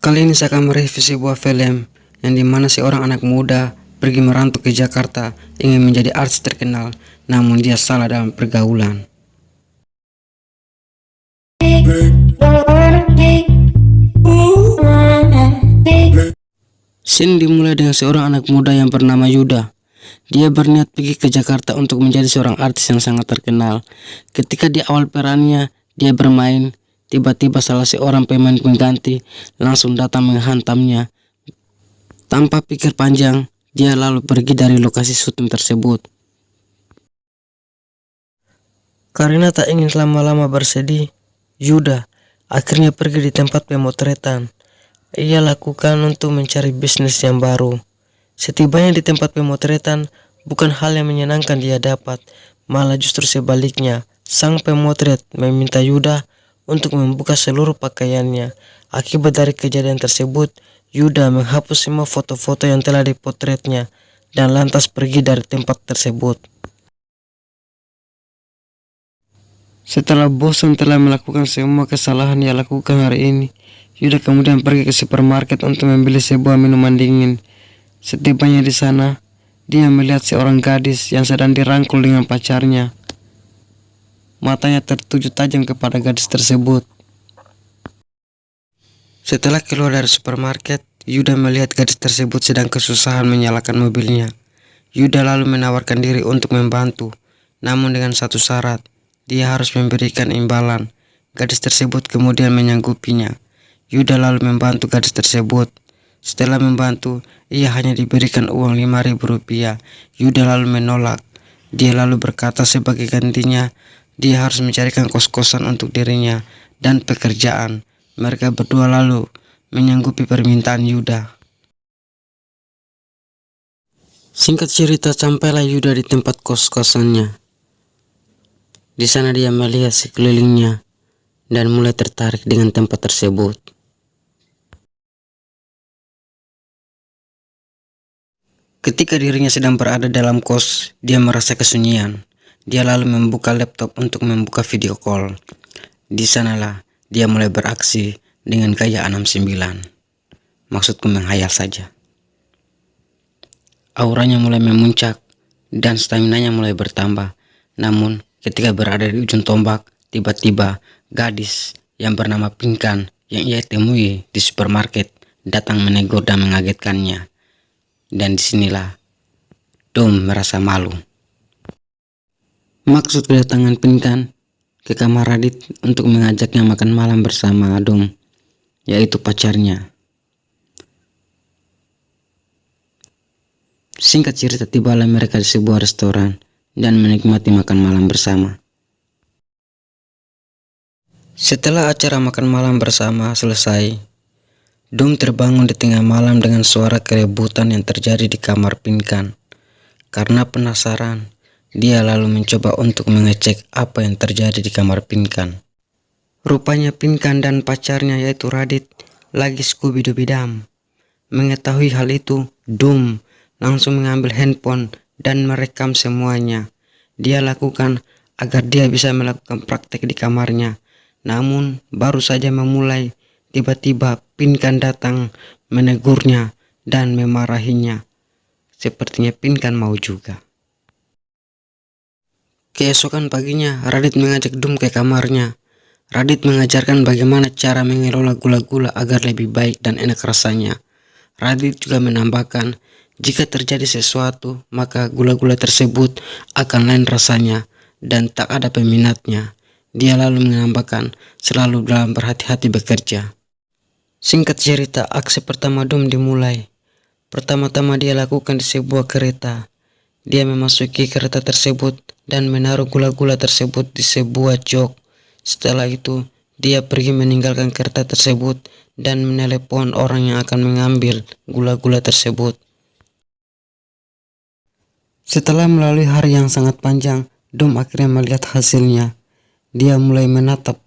Kali ini saya akan mereview sebuah film yang dimana seorang anak muda pergi merantau ke Jakarta ingin menjadi artis terkenal, namun dia salah dalam pergaulan. Scene dimulai dengan seorang anak muda yang bernama Yuda. Dia berniat pergi ke Jakarta untuk menjadi seorang artis yang sangat terkenal. Ketika di awal perannya dia bermain, tiba-tiba salah seorang pemain pengganti langsung datang menghantamnya. Tanpa pikir panjang, dia lalu pergi dari lokasi syuting tersebut. Karena tak ingin lama-lama bersedih, Yuda akhirnya pergi di tempat pemotretan. Ia lakukan untuk mencari bisnis yang baru. Setibanya di tempat pemotretan, bukan hal yang menyenangkan dia dapat, malah justru sebaliknya. Sang pemotret meminta Yuda untuk membuka seluruh pakaiannya. Akibat dari kejadian tersebut, Yuda menghapus semua foto-foto yang telah dipotretnya dan lantas pergi dari tempat tersebut. Setelah bosan telah melakukan semua kesalahan yang lakukan hari ini, Yuda kemudian pergi ke supermarket untuk membeli sebuah minuman dingin. Setibanya di sana, dia melihat seorang gadis yang sedang dirangkul dengan pacarnya. Matanya tertuju tajam kepada gadis tersebut. Setelah keluar dari supermarket, Yuda melihat gadis tersebut sedang kesusahan menyalakan mobilnya. Yuda lalu menawarkan diri untuk membantu, namun dengan satu syarat, dia harus memberikan imbalan. Gadis tersebut kemudian menyanggupinya. Yuda lalu membantu gadis tersebut. Setelah membantu, ia hanya diberikan uang 5.000 rupiah. Yuda lalu menolak. Dia lalu berkata sebagai gantinya, dia harus mencarikan kos-kosan untuk dirinya dan pekerjaan. Mereka berdua lalu menyanggupi permintaan Yuda. Singkat cerita, sampailah Yuda di tempat kos-kosannya. Di sana dia melihat sekelilingnya dan mulai tertarik dengan tempat tersebut. Ketika dirinya sedang berada dalam kos, dia merasa kesunyian. Dia lalu membuka laptop untuk membuka video call. Di sanalah dia mulai beraksi dengan gaya 69. Maksudku menghayal saja. Auranya mulai memuncak dan staminanya mulai bertambah. Namun ketika berada di ujung tombak, tiba-tiba gadis yang bernama Pinkan yang ia temui di supermarket datang menegur dan mengagetkannya. Dan disinilah Dom merasa malu. Maksud kedatangan Pinkan ke kamar Radit untuk mengajaknya makan malam bersama Dom, yaitu pacarnya. Singkat cerita, tibalah mereka di sebuah restoran dan menikmati makan malam bersama. Setelah acara makan malam bersama selesai, Dom terbangun di tengah malam dengan suara keributan yang terjadi di kamar Pinkan. Karena penasaran, dia lalu mencoba untuk mengecek apa yang terjadi di kamar Pinkan. Rupanya Pinkan dan pacarnya yaitu Radit lagi scooby-dooby-dam. Mengetahui hal itu, Dom langsung mengambil handphone dan merekam semuanya. Dia lakukan agar dia bisa melakukan praktek di kamarnya. Namun baru saja memulai, tiba-tiba Pinkan datang menegurnya dan memarahinya. Sepertinya Pinkan mau juga. Keesokan paginya, Radit mengajak Dom ke kamarnya. Radit mengajarkan bagaimana cara mengelola gula-gula agar lebih baik dan enak rasanya. Radit juga menambahkan, jika terjadi sesuatu, maka gula-gula tersebut akan lain rasanya dan tak ada peminatnya. Dia lalu menambahkan, selalu dalam berhati-hati bekerja. Singkat cerita, aksi pertama Dom dimulai. Pertama-tama dia lakukan di sebuah kereta. Dia memasuki kereta tersebut dan menaruh gula-gula tersebut di sebuah jok. Setelah itu, dia pergi meninggalkan kereta tersebut dan menelepon orang yang akan mengambil gula-gula tersebut. Setelah melalui hari yang sangat panjang, Dom akhirnya melihat hasilnya. Dia mulai menatap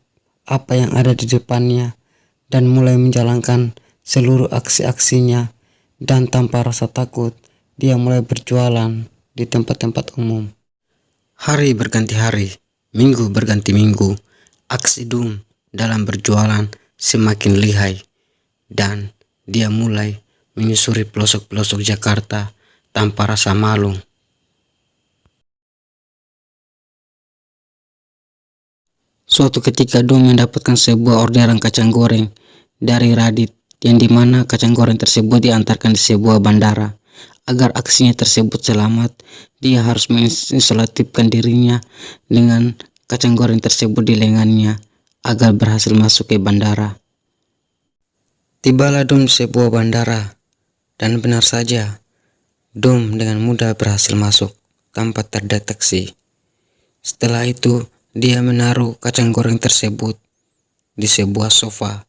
apa yang ada di depannya dan mulai menjalankan seluruh aksi-aksinya, dan tanpa rasa takut dia mulai berjualan di tempat-tempat umum. Hari berganti hari, minggu berganti minggu, aksi Dom dalam berjualan semakin lihai. dan dia mulai menyusuri pelosok-pelosok Jakarta tanpa rasa malu. Suatu ketika Dum mendapatkan sebuah orderan kacang goreng dari Radit, yang dimana kacang goreng tersebut diantarkan di sebuah bandara. Agar aksinya tersebut selamat, dia harus menginsolatifkan dirinya dengan kacang goreng tersebut di lengannya agar berhasil masuk ke bandara. Tibalah Dum di sebuah bandara, dan benar saja, Dum dengan mudah berhasil masuk tanpa terdeteksi. Setelah itu, dia menaruh kacang goreng tersebut di sebuah sofa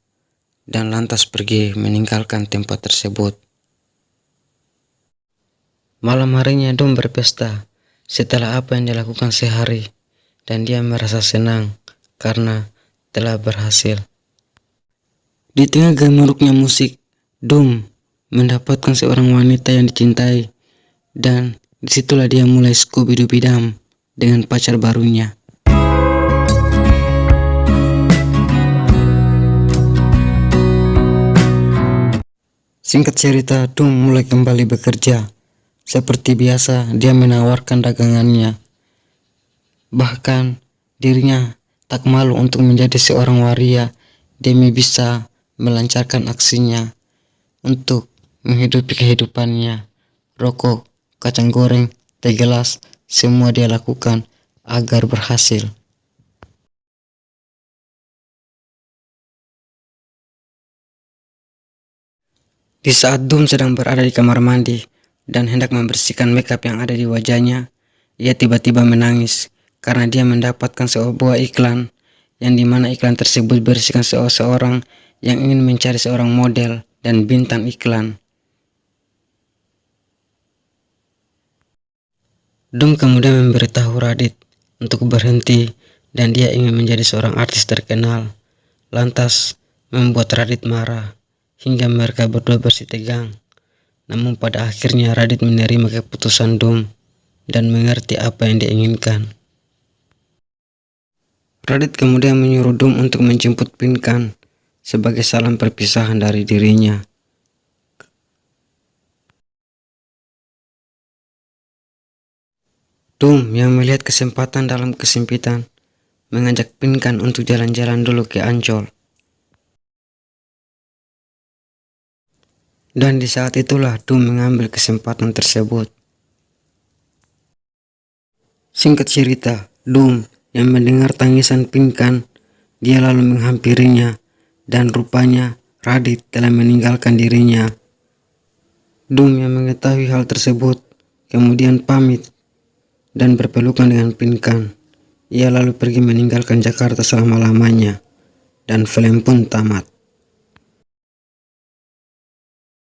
dan lantas pergi meninggalkan tempat tersebut. Malam harinya Dum berpesta setelah apa yang dilakukan sehari, dan dia merasa senang karena telah berhasil. Di tengah gemerlapnya musik, Dum mendapatkan seorang wanita yang dicintai, dan disitulah dia mulai Scooby-Doo dengan pacar barunya. Singkat cerita, Dum mulai kembali bekerja. Seperti biasa, dia menawarkan dagangannya. Bahkan, dirinya tak malu untuk menjadi seorang waria demi bisa melancarkan aksinya untuk menghidupi kehidupannya. Rokok, kacang goreng, teh gelas, semua dia lakukan agar berhasil. Di saat Dum sedang berada di kamar mandi dan hendak membersihkan makeup yang ada di wajahnya, ia tiba-tiba menangis karena dia mendapatkan sebuah iklan, yang dimana iklan tersebut berisikan seseorang yang ingin mencari seorang model dan bintang iklan. Dum kemudian memberitahu Radit untuk berhenti dan dia ingin menjadi seorang artis terkenal. Lantas membuat Radit marah hingga mereka berdua bersitegang. Namun pada akhirnya Radit menerima keputusan Dum dan mengerti apa yang diinginkan. Radit kemudian menyuruh Dum untuk menjemput Pinkan sebagai salam perpisahan dari dirinya. Dum yang melihat kesempatan dalam kesempitan mengajak Pinkan untuk jalan-jalan dulu ke Ancol. Dan di saat itulah Dum mengambil kesempatan tersebut. Singkat cerita, Dum yang mendengar tangisan Pinkan, dia lalu menghampirinya dan rupanya Radit telah meninggalkan dirinya. Dum yang mengetahui hal tersebut kemudian pamit dan berpelukan dengan Pinkan. Ia lalu pergi meninggalkan Jakarta selama-lamanya dan film pun tamat.